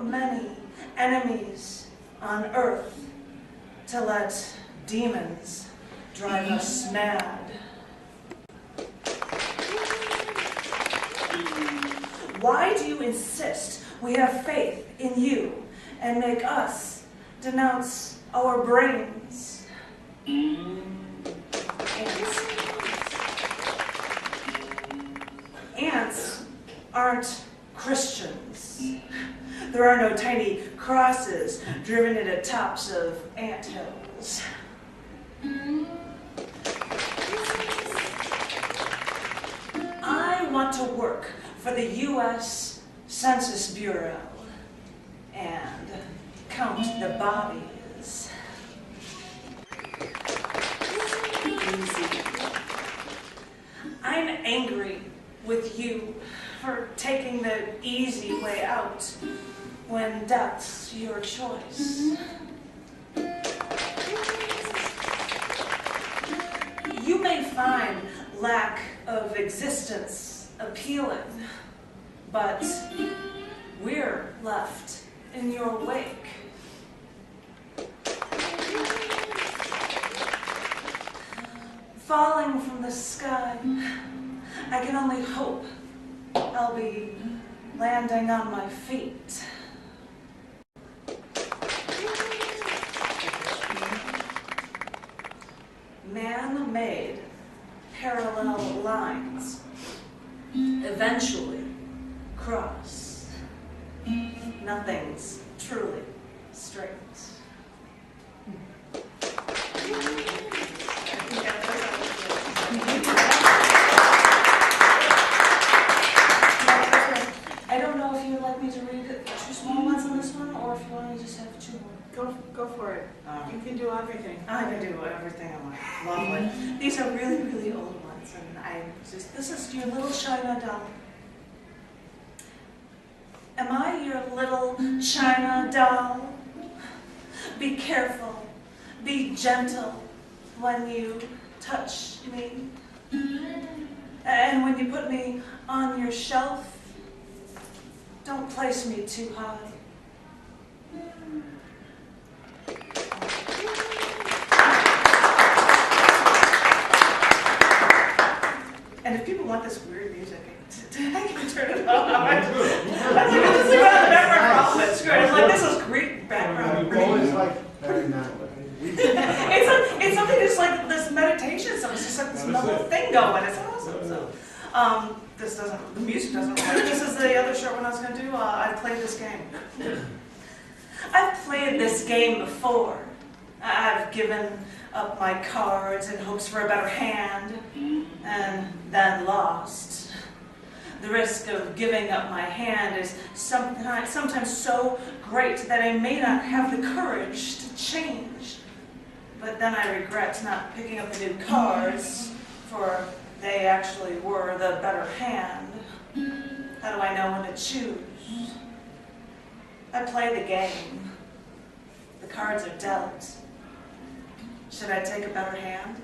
many enemies on earth to let demons drive us mad. Why do you insist we have faith in you and make us denounce our brains? Ants aren't Christians. There are no tiny crosses driven into tops of anthills. I want to work for the U.S. Census Bureau and count the bodies. I'm angry with you for taking the easy way out when that's your choice. You may find lack of existence appealing, but we're left in your wake. Falling from the sky, I can only hope I'll be landing on my feet. Man-made parallel lines eventually cross. Nothing's truly straight. I don't know if you'd like me to read two small ones on this one, or if you want me to just have two more. Go for it. You can do everything. I can do everything I want. Lovely. These are really, really old ones, and this is your little China doll. Am I your little China doll? Be careful, be gentle when you touch me. And when you put me on your shelf, don't place me too high. And if people want this weird music, I can turn it off. I was like, this is about the background problem. It's great. I'm like, this is great background. It's something that's like this meditation stuff. It's just like this little thing going. It's awesome. So, the music doesn't work. This is the other short one I was going to do. I've played this game. I've played this game before. I've given up my cards in hopes for a better hand, and then lost. The risk of giving up my hand is sometimes so great that I may not have the courage to change. But then I regret not picking up the new cards, for they actually were the better hand. How do I know when to choose? I play the game. The cards are dealt. Should I take a better hand?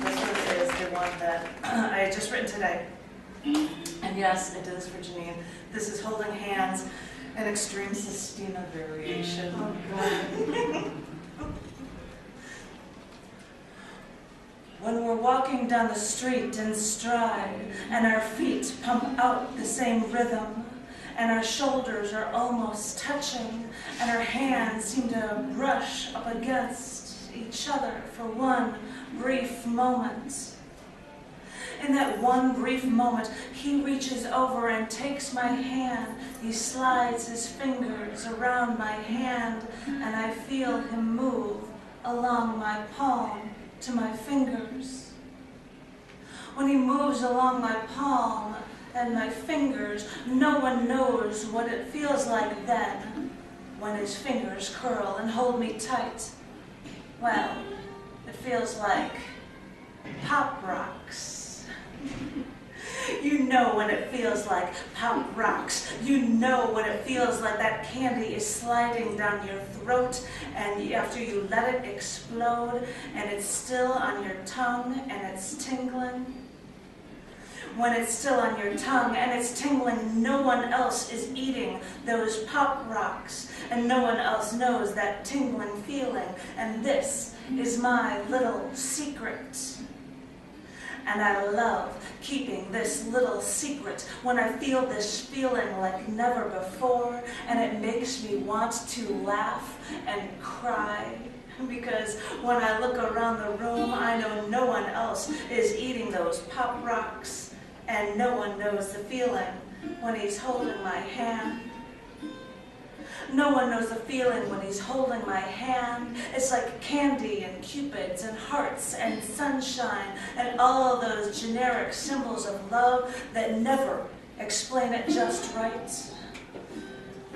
This one is the one that I had just written today. And yes, I did this for Janine. This is Holding Hands, an extreme Sistina variation. Oh, God. When we're walking down the street in stride, and our feet pump out the same rhythm, and our shoulders are almost touching, and our hands seem to brush up against each other for one brief moment. In that one brief moment, he reaches over and takes my hand. He slides his fingers around my hand, and I feel him move along my palm to my fingers. When he moves along my palm and my fingers, no one knows what it feels like then, when his fingers curl and hold me tight. Well, it feels like Pop Rocks. You know when it feels like pop rocks. You know when it feels like that candy is sliding down your throat, and after you let it explode, and it's still on your tongue, and it's tingling. When it's still on your tongue and it's tingling, no one else is eating those pop rocks, and no one else knows that tingling feeling, and this is my little secret. And I love keeping this little secret when I feel this feeling like never before, and it makes me want to laugh and cry. Because when I look around the room, I know no one else is eating those pop rocks. And no one knows the feeling when he's holding my hand. No one knows the feeling when he's holding my hand. It's like candy and cupids and hearts and sunshine and all of those generic symbols of love that never explain it just right.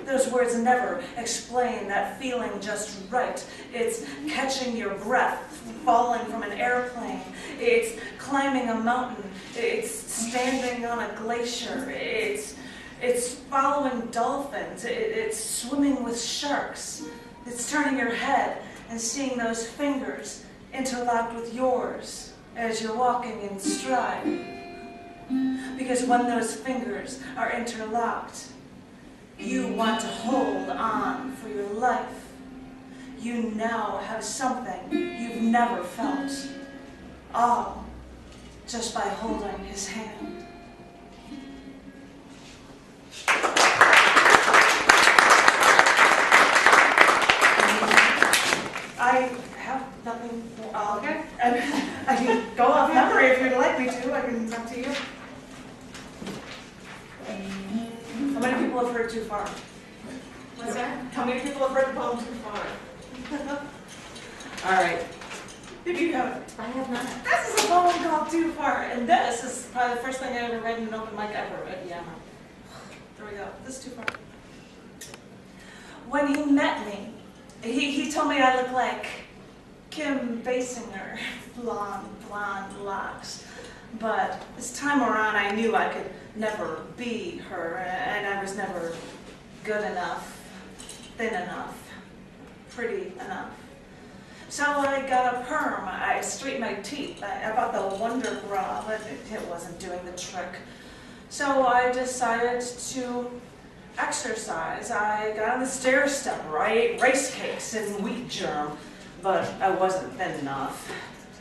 Those words never explain that feeling just right. It's catching your breath, falling from an airplane. It's climbing a mountain. It's standing on a glacier. It's following dolphins. It's swimming with sharks. It's turning your head and seeing those fingers interlocked with yours as you're walking in stride. Because when those fingers are interlocked, you want to hold on for your life. You now have something you've never felt, all just by holding his hand. I have nothing more. Okay. I can go off memory if you'd like me to. I can talk to you. How many people have heard Too Far? What's that? How many people have heard the poem Too Far? All right. If you haven't, I have not. this is a poem called Too Far, and this is probably the first thing I ever read in an open mic ever. But yeah, there we go. This is Too Far. When he met me, he told me I look like Kim Basinger, blonde locks. But this time around, I knew I could never be her, and I was never good enough, thin enough, pretty enough. So I got a perm. I straightened my teeth. I bought the Wonder Bra, but it wasn't doing the trick. So I decided to exercise. I got on the stair stepper. I ate rice cakes and wheat germ, but I wasn't thin enough.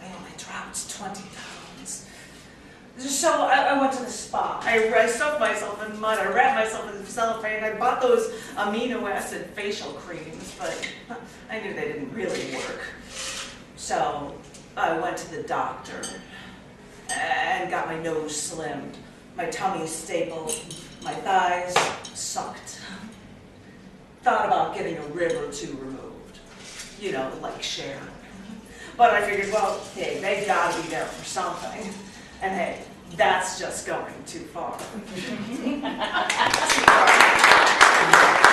I only dropped 20 pounds. So I went to the spa. I stuffed myself in mud. I wrapped myself in cellophane. I bought those amino acid facial creams, but I knew they didn't really work. So I went to the doctor and got my nose slimmed, my tummy stapled, my thighs sucked. Thought about getting a rib or two removed, you know, like Cher. But I figured, well, hey, they gotta be there for something. And hey, that's just going too far. Too far.